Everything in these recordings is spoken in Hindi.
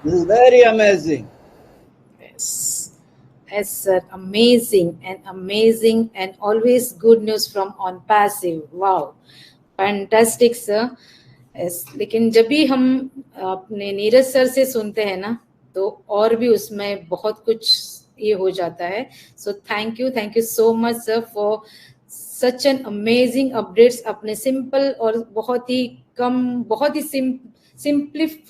This is very amazing. Yes. Yes, sir. Amazing and always good news from On Passive. Wow. Fantastic, sir. Yes. लेकिन जब भी हम अपने नीरज सर से सुनते हैं ना, तो और भी उसमें बहुत कुछ ये हो जाता है. So thank you so much sir for such an amazing updates. अपने सिंपल और बहुत ही कम, बहुत ही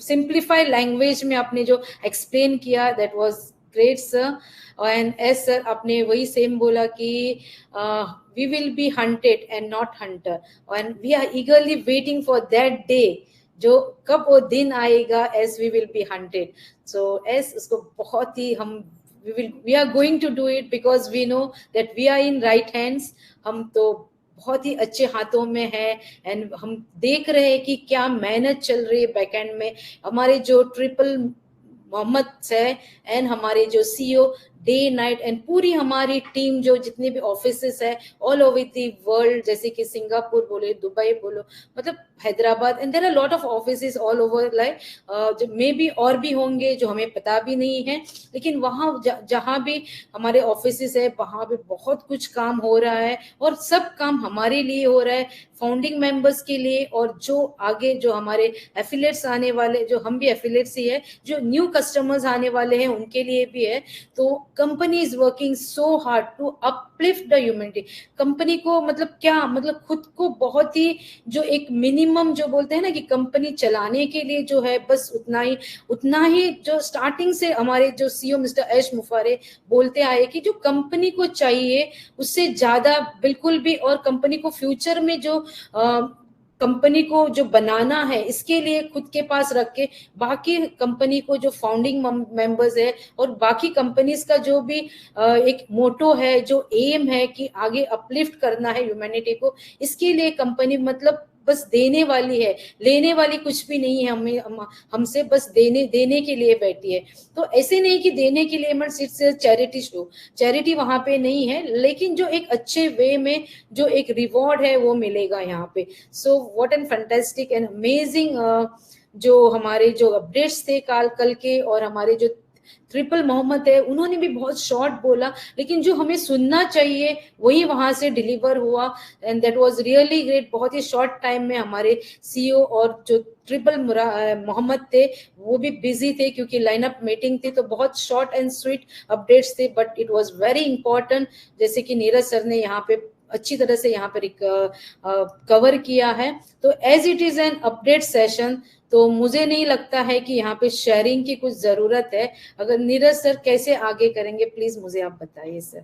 सिंप्लीफाई लैंग्वेज में आपने जो एक्सप्लेन किया, that was great sir. And as sir आपने वही सेम बोला कि we will be hunted and not hunter, and we are eagerly waiting for that day, जो कब वो दिन आएगा as we will be hunted. So as उसको बहुत ही हम we are going to do it because we know that we are in right hands. हम तो बहुत ही अच्छे हाथों में है, एंड हम देख रहे हैं कि क्या मेहनत चल रही है बैकएंड में. हमारे जो ट्रिपल मोहम्मद है एंड हमारे जो सीईओ डे नाइट, एंड पूरी हमारी टीम जो जितने भी ऑफिसेस है ऑल ओवर द वर्ल्ड, जैसे कि सिंगापुर बोले, दुबई बोलो, मतलब Hyderabad, and there are lot of offices all over, like जो मे बी और भी होंगे जो हमें पता भी नहीं है. लेकिन वहाँ जहाँ भी हमारे ऑफिसेस है वहाँ भी बहुत कुछ काम हो रहा है, और सब काम हमारे लिए हो रहा है, फाउंडिंग मेंबर्स के लिए, और जो आगे जो हमारे एफिलिएट्स आने वाले, जो हम भी एफिलिएट्स ही है, जो न्यू कस्टमर्स आने वाले हैं उनके लिए भी है. तो company is working so hard to uplift the humanity. Company को मतलब क्या, मतलब खुद को बहुत ही जो एक मिनिमम जो बोलते हैं ना कि कंपनी चलाने के लिए जो है बस उतना ही जो स्टार्टिंग से हमारे जो सीईओ मिस्टर ऐश मुफारे बोलते आए कि जो कंपनी को चाहिए उससे ज्यादा बिल्कुल भी, और कंपनी को फ्यूचर में जो कंपनी को जो बनाना है इसके लिए खुद के पास रख के, बाकी कंपनी को जो फाउंडिंग मेंबर्स है और बाकी कंपनीज का जो भी एक मोटो है, जो एम है कि आगे अपलिफ्ट करना है ह्यूमैनिटी को, इसके लिए कंपनी मतलब बस देने वाली है, लेने वाली कुछ भी नहीं है. हमसे बस देने के लिए बैठी है. तो ऐसे नहीं कि देने के लिए मत सिर्फ चैरिटी शो, चैरिटी वहां पे नहीं है, लेकिन जो एक अच्छे वे में जो एक रिवॉर्ड है वो मिलेगा यहाँ पे. So what an fantastic and amazing जो हमारे जो अपडेट्स थे कल के, और हमारे जो ट्रिपल मोहम्मद है उन्होंने भी बहुत शॉर्ट बोला, लेकिन जो हमें सुनना चाहिए वही वहां से डिलीवर हुआ, and that was really great. बहुत ही शॉर्ट टाइम में हमारे सीईओ और जो ट्रिपल मोहम्मद थे वो भी बिजी थे क्योंकि लाइनअप मीटिंग थी, तो बहुत शॉर्ट एंड स्वीट अपडेट्स थे, but it was very important. जैसे कि नीरज सर ने यहाँ पे अच्छी तरह से यहाँ पर कवर किया है. तो as it is an update session, तो मुझे नहीं लगता है कि यहाँ पे शेयरिंग की कुछ जरूरत है. अगर नीरज सर कैसे आगे करेंगे प्लीज मुझे आप बताइए सर.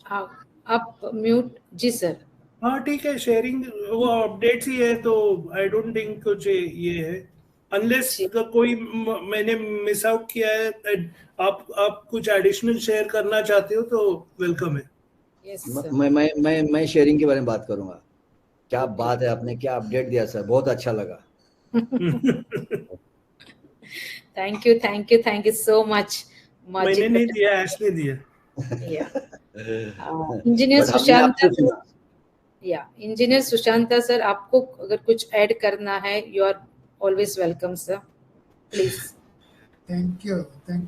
आप म्यूट जी सर. हाँ ठीक है, शेयरिंग वो अपडेट्स ही है, तो आई डोंट थिंक कुछ ये है, अनलेस कोई मैंने मिस आउट किया है. आप कुछ एडिशनल शेयर करना चाहते हो तो वेलकम है. यस मैं शेयरिंग के बारे में बात करूंगा. क्या बात है, आपने क्या अपडेट दिया सर, बहुत अच्छा लगा. Thank you so much. मैंने नहीं दिया, ऐश ने दिया. इंजीनियर सुशांत, या इंजीनियर सुशांता सर, आपको अगर कुछ ऐड करना है, you are always welcome sir, please. Thank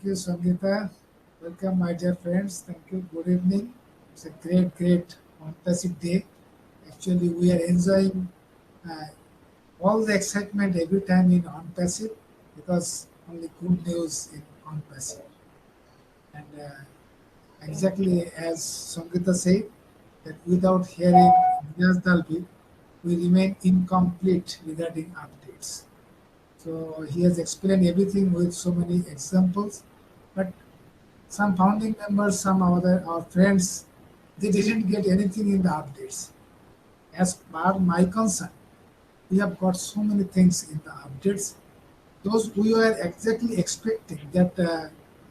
you Sangeeta. Welcome my dear friends. Thank you. Good evening. It's a great fantastic day. Actually we are enjoying all the excitement every time in On Passive, because only good news in On Passive. And exactly as Sangeeta said, that without hearing Niyaz Dalvi, we remain incomplete regarding updates. So he has explained everything with so many examples, but some founding members, some our friends, they didn't get anything in the updates. As per my concern, we have got so many things in the updates. Those we were exactly expecting, that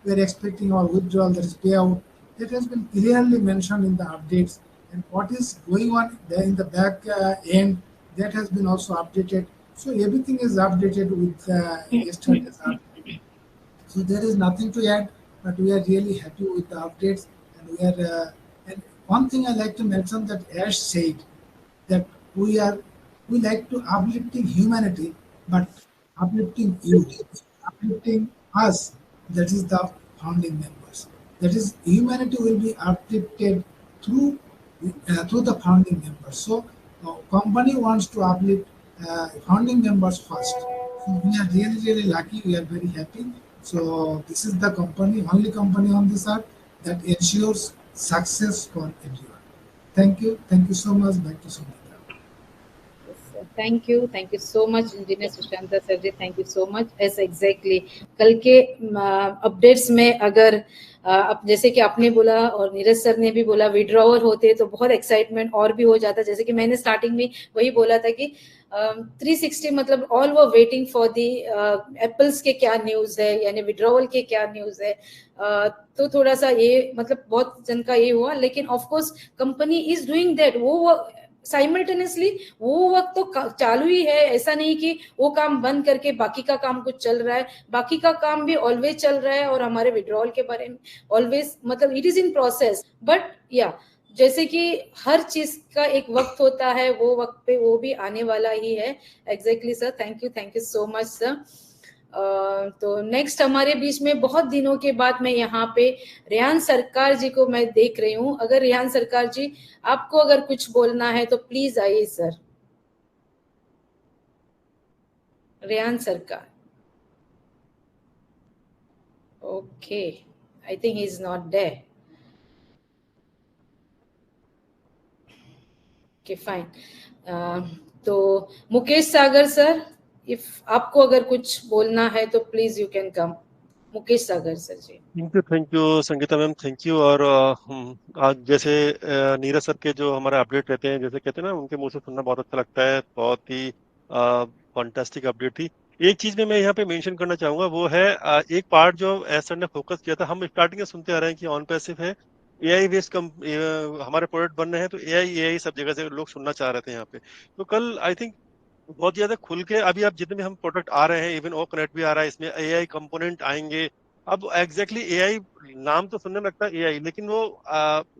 we are expecting our withdrawal, that is payout, that has been clearly mentioned in the updates, and what is going on there in the back end, that has been also updated. So everything is updated with yesterday's update. So there is nothing to add, but we are really happy with the updates, and we are. And one thing I like to mention, that Ash said that we are we like to uplifting humanity, but uplifting you, uplifting us. That is the founding members. That is, humanity will be uplifted through through the founding members. So, company wants to uplift founding members first. So we are really, really lucky. We are very happy. So this is the company, only company on this earth that ensures success for everyone. Thank you so much. Back to Sumita. Thank you so much engineer Sushanta sir ji, thank you so much. As exactly कल के अपडेट्स में अगर अब जैसे कि आपने बोला और नीरज सर ने भी बोला विड्रॉवर होते तो बहुत एक्साइटमेंट और भी हो जाता, जैसे कि मैंने स्टार्टिंग में वही बोला था कि 360 मतलब all were waiting for the apples के क्या न्यूज है, यानी विड्रॉवल के क्या न्यूज है। तो थोड़ा सा ये मतलब बहुत जन का ये हुआ, लेकिन of course company is doing that, वो साइमल्टेनियसली वो वक्त तो चालू ही है, ऐसा नहीं कि वो काम बंद करके बाकी का काम कुछ चल रहा है, बाकी का काम भी ऑलवेज चल रहा है और हमारे विड्रॉल के बारे में ऑलवेज मतलब it is in process. But या जैसे कि हर चीज का एक वक्त होता है, वो वक्त पे वो भी आने वाला ही है। Exactly sir, thank you so much sir. तो नेक्स्ट हमारे बीच में बहुत दिनों के बाद मैं यहाँ पे रेहान सरकार जी को मैं देख रही हूँ। अगर रेहान सरकार जी आपको अगर कुछ बोलना है तो प्लीज आइए sir. Rehan Sarkar, okay, I think he is not there. Okay fine. तो मुकेश सागर सर, इफ आपको अगर कुछ बोलना है तो please you can come. Mukesh Sagar sir ji. Thank you Sangeeta ma'am, thank you. और आज जैसे नीरज सर के जो हमारे अपडेट रहते हैं, जैसे कहते हैं ना, उनके मुंह से सुनना बहुत अच्छा लगता है। बहुत ही फैंटास्टिक अपडेट थी। एक चीज में मैं यहाँ पे मेंशन करना चाहूंगा, वो है एक पार्ट जो एस सर ने फोकस किया था। हम स्टार्टिंग में सुनते आ रहे हैं कि ऑन पैसिव है, एआई बेस्ड हमारे प्रोडक्ट बन रहे हैं, तो एआई सब जगह से लोग सुनना चाह रहे थे यहाँ पे। तो कल आई थिंक बहुत ज्यादा खुल के अभी आप जितने भी हम प्रोडक्ट आ रहे हैं, इवन ओ कनेक्ट भी आ रहा है, इसमें एआई कंपोनेंट आएंगे। अब एग्जैक्टली एआई नाम तो सुनने में लगता है एआई, लेकिन वो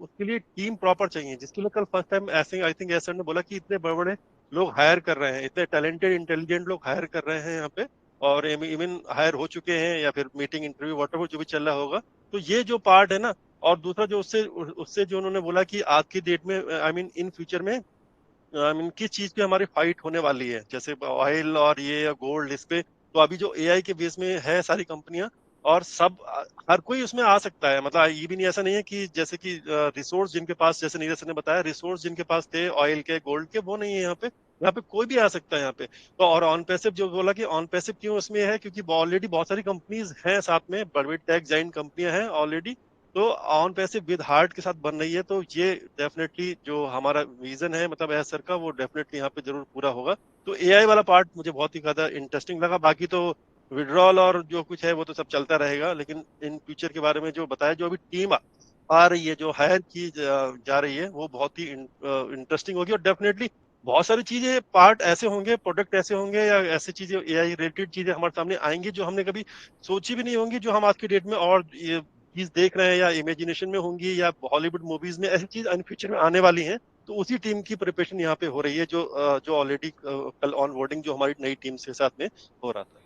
उसके लिए टीम प्रॉपर चाहिए, जिसके लिए कल फर्स्ट टाइम ऐसे आई थिंक सर ने बोला कि इतने बड़े बड़े लोग हायर कर रहे हैं, इतने टैलेंटेड इंटेलिजेंट लोग हायर कर रहे हैं यहाँ पे, और इवन हायर हो चुके हैं या फिर मीटिंग इंटरव्यू वॉटएवर जो भी चल रहा होगा। तो ये जो पार्ट है ना, और दूसरा जो उससे उससे जो उन्होंने बोला कि आज की डेट में आई मीन इन फ्यूचर में किस चीज पे हमारी फाइट होने वाली है, जैसे ऑयल और ये गोल्ड, इस पे तो अभी जो एआई के बेस में है सारी कंपनियां, और सब हर कोई उसमें आ सकता है। मतलब ये भी नहीं, ऐसा नहीं है कि जैसे कि रिसोर्स जिनके पास, जैसे नीरज सर ने बताया, रिसोर्स जिनके पास थे ऑयल के गोल्ड के, वो नहीं है यहाँ पे। यहाँ पे कोई भी आ सकता है यहाँ पे। तो और ऑन पैसिव जो बोला कि ऑन पैसिव क्यों उसमें है, क्योंकि ऑलरेडी बहुत सारी कंपनीज हैं साथ में, बड़ी टेक जाइंट कंपनियां हैं ऑलरेडी, तो ऑन पैसिव विद हार्ट के साथ बन रही है। तो ये डेफिनेटली जो हमारा विजन है, मतलब एस सर का, वो डेफिनेटली यहाँ पे जरूर पूरा होगा। तो एआई वाला पार्ट मुझे बहुत ही ज्यादा इंटरेस्टिंग लगा। बाकी तो विड्रॉल और जो कुछ है वो तो सब चलता रहेगा, लेकिन इन फ्यूचर के बारे में जो बताया, जो अभी टीम आ रही है, जो हायर की जा रही है, वो बहुत ही इंटरेस्टिंग होगी। और डेफिनेटली बहुत सारी चीजें, पार्ट ऐसे होंगे, प्रोडक्ट ऐसे होंगे, या ऐसी चीजें एआई रिलेटेड चीजें हमारे सामने आएंगी जो हमने कभी सोची भी नहीं होंगी, जो हम आज की डेट में और ये चीज देख रहे हैं, या इमेजिनेशन में होंगी, या हॉलीवुड मूवीज में ऐसी चीज इन फ्यूचर में आने वाली हैं। तो उसी टीम की प्रिपरेशन यहाँ पे हो रही है, जो ऑलरेडी कल ऑन बोर्डिंग जो हमारी नई टीम के साथ में हो रहा था।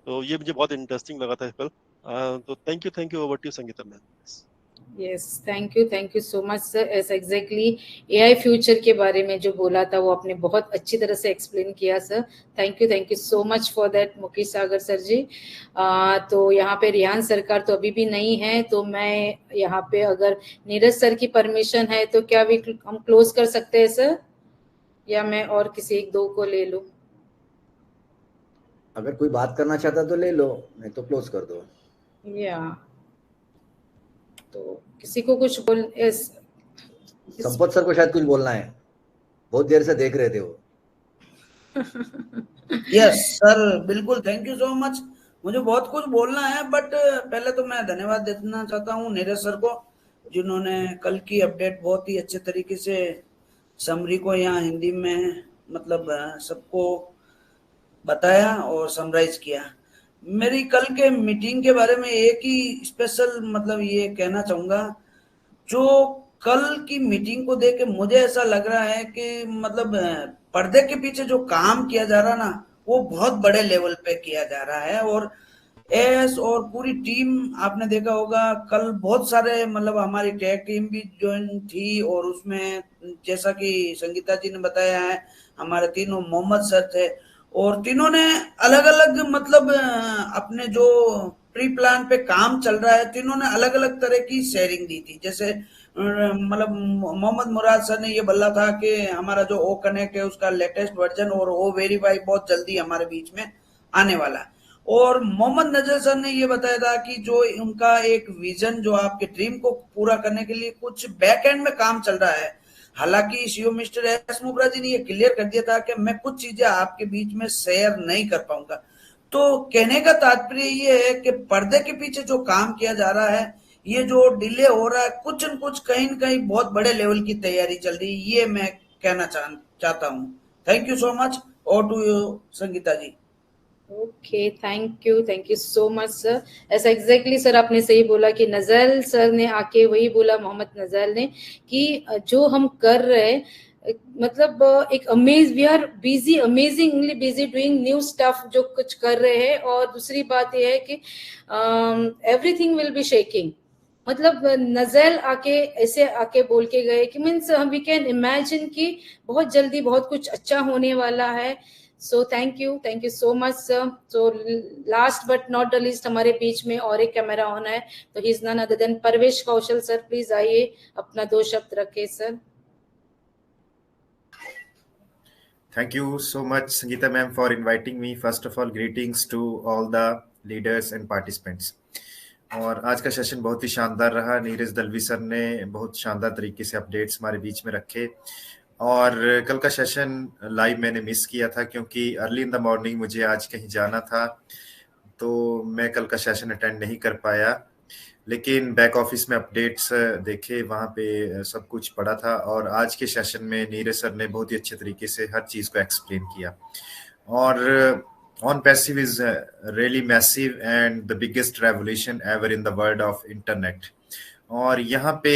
तो ये मुझे बहुत इंटरेस्टिंग लगा था कल। तो thank you, over to Sangeeta ma'am. Yes, thank you so much sir. As exactly AI future के बारे में जो बोला था वो आपने बहुत अच्छी तरह से एक्सप्लेन किया sir. Thank you so much for that Mukesh Sagar sir ji. तो यहाँ पे रेहान सरकार तो अभी भी नहीं है, तो मैं यहाँ पे अगर नीरज सर की परमिशन है तो क्या हम क्लोज कर सकते हैं सर, या मैं और किसी एक दो को ले लूं? अगर कोई बात करना चाहता तो ले लो, नहीं तो क्लोज कर दो। या तो किसी को कुछ संपत सर को शायद कुछ बोलना है, बहुत देर से देख रहे थे वो। यस सर, बिल्कुल, थैंक यू सो मच। मुझे बहुत कुछ बोलना है, बट पहले तो मैं धन्यवाद देना चाहता हूँ नीरज सर को, जिन्होंने कल की अपडेट बहुत ही अच्छे तरीके से समरी को यहाँ हिंदी में मतलब सबको बताया और समराइज किया। मेरी कल के मीटिंग के बारे में एक ही स्पेशल मतलब ये कहना चाहूंगा, जो कल की मीटिंग को देख के मुझे ऐसा लग रहा है कि मतलब पर्दे के पीछे जो काम किया जा रहा ना, वो बहुत बड़े लेवल पे किया जा रहा है। और एस और पूरी टीम, आपने देखा होगा कल बहुत सारे मतलब हमारी टेक टीम भी ज्वाइन थी, और उसमें जैसा कि संगीता जी ने बताया है, हमारे तीनों मोहम्मद सर थे, और तीनों ने अलग अलग मतलब अपने जो प्री प्लान पे काम चल रहा है, तीनों ने अलग अलग तरह की शेयरिंग दी थी। जैसे मतलब मोहम्मद मुराद सर ने ये बोला था कि हमारा जो ओ कनेक्ट है उसका लेटेस्ट वर्जन और ओ वेरीफाई बहुत जल्दी हमारे बीच में आने वाला है। और मोहम्मद नजर सर ने ये बताया था कि जो उनका एक विजन, जो आपके ड्रीम को पूरा करने के लिए कुछ बैक एंड में काम चल रहा है। हालांकि सीईओ मिस्टर एस मुब्रा जी ने ये क्लियर कर दिया था कि मैं कुछ चीजें आपके बीच में शेयर नहीं कर पाऊंगा। तो कहने का तात्पर्य ये है कि पर्दे के पीछे जो काम किया जा रहा है, ये जो डिले हो रहा है, कुछ न कुछ कहीं न कहीं बहुत बड़े लेवल की तैयारी चल रही है, ये मैं कहना चाहता हूँ। Thank you so much. और to you Sangeeta ji. Okay, thank you so much sir. ऐसा एग्जैक्टली सर आपने सही बोला कि नजल सर ने आके वही बोला, मोहम्मद नजल ने, कि जो हम कर रहे हैं मतलब एक we are busy, amazingly busy doing new stuff, जो कुछ कर रहे हैं। और दूसरी बात यह है कि एवरीथिंग विल बी शेकिंग। मतलब नजल आके ऐसे आके बोल के गए कि मीन्स वी कैन इमेजिन कि बहुत जल्दी बहुत कुछ अच्छा होने वाला है। So thank you so much sir. So last but not the least, हमारे बीच में और एक कैमरा ऑन है, तो he is none other than Parvesh Kaushal sir. Please आइए, अपना 2 शब्द रखे सर। Thank you so much, Sangeeta ma'am, for inviting me. First of all, greetings to all the leaders and participants. और आज का सेशन बहुत ही शानदार रहा। नीरज दलवी सर ने बहुत शानदार तरीके से अपडेट्स हमारे बीच में रखे। और कल का सेशन लाइव मैंने मिस किया था क्योंकि अर्ली इन द मॉर्निंग मुझे आज कहीं जाना था, तो मैं कल का सेशन अटेंड नहीं कर पाया। लेकिन बैक ऑफिस में अपडेट्स देखे, वहाँ पे सब कुछ पढ़ा था। और आज के सेशन में नीरज सर ने बहुत ही अच्छे तरीके से हर चीज़ को एक्सप्लेन किया। और OnPassive is really massive and the biggest revolution ever in the world of internet. और यहाँ पे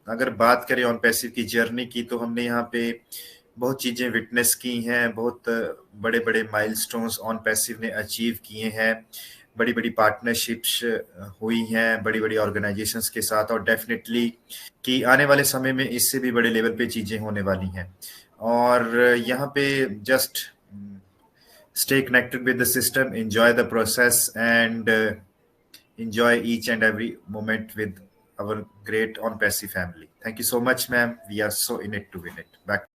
अगर बात करें OnPassive की जर्नी की, तो हमने यहाँ पे बहुत चीज़ें विटनेस की हैं, बहुत बड़े बड़े माइलस्टोन्स OnPassive ने अचीव किए हैं, बड़ी बड़ी पार्टनरशिप्स हुई हैं बड़ी बड़ी ऑर्गेनाइजेशंस के साथ, और डेफिनेटली कि आने वाले समय में इससे भी बड़े लेवल पे चीज़ें होने वाली हैं। और यहाँ पे just stay connected with the system, enjoy the process, and enjoy each and every moment with our great OnPassive family. Thank you so much, ma'am. We are so in it to win it. Back